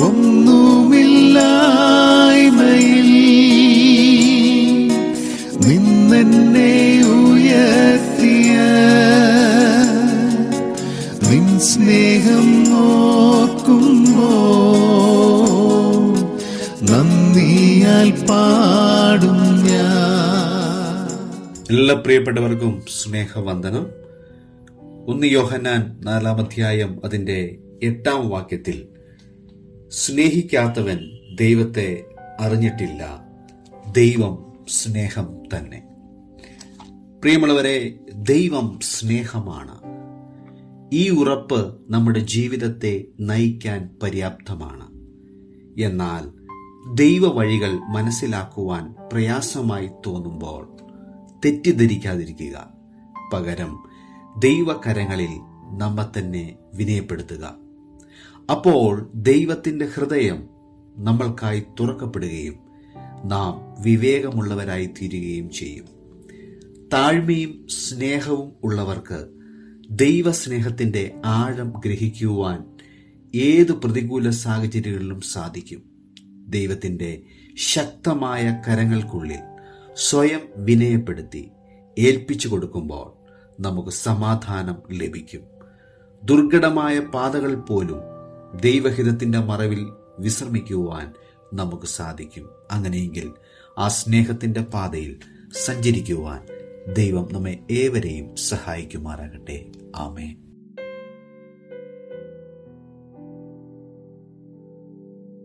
ഒന്നുമില്ലായ്മയിൽ നിന്നെന്നെ ഉയർത്തിയ നിൻ സ്നേഹം ഓർക്കുമ്പോ നന്ദിയാൽ പാടും ഞാൻ. എല്ലാ പ്രിയപ്പെട്ടവർക്കും സ്നേഹവന്ദനം. 1 യോഹന്നാൻ 4 അധ്യായം അതിന്റെ 8 വാക്യത്തിൽ, സ്നേഹിക്കാത്തവൻ ദൈവത്തെ അറിഞ്ഞിട്ടില്ല, ദൈവം സ്നേഹം തന്നെ. പ്രിയമുള്ളവരെ, ദൈവം സ്നേഹമാണ്. ഈ ഉറപ്പ് നമ്മുടെ ജീവിതത്തെ നയിക്കാൻ പര്യാപ്തമാണ്. എന്നാൽ ദൈവ വഴികൾ മനസ്സിലാക്കുവാൻ പ്രയാസമായി തോന്നുമ്പോൾ തെറ്റിദ്ധരിക്കാതിരിക്കുക. പകരം ദൈവകരങ്ങളിൽ നമ്മെ തന്നെ വിനയപ്പെടുത്തുക. അപ്പോൾ ദൈവത്തിന്റെ ഹൃദയം നമ്മൾക്കായി തുറക്കപ്പെടുകയും നാം വിവേകമുള്ളവരായി തീരുകയും ചെയ്യും. താഴ്മയും സ്നേഹവും ഉള്ളവർക്ക് ദൈവസ്നേഹത്തിന്റെ ആഴം ഗ്രഹിക്കുവാൻ ഏത് പ്രതികൂല സാഹചര്യങ്ങളിലും സാധിക്കും. ദൈവത്തിന്റെ ശക്തമായ കരങ്ങൾക്കുള്ളിൽ സ്വയം വിനയപ്പെടുത്തി ഏൽപ്പിച്ചു കൊടുക്കുമ്പോൾ നമുക്ക് സമാധാനം ലഭിക്കും. ദുർഘടമായ പാതകൾ പോലും ദൈവഹിതത്തിന്റെ മറവിൽ വിശ്രമിക്കുവാൻ നമുക്ക് സാധിക്കും. അങ്ങനെയെങ്കിൽ ആ സ്നേഹത്തിന്റെ പാതയിൽ സഞ്ചരിക്കുവാൻ ദൈവം നമ്മെ ഏവരെയും സഹായിക്കുമാറാകട്ടെ. ആമേൻ.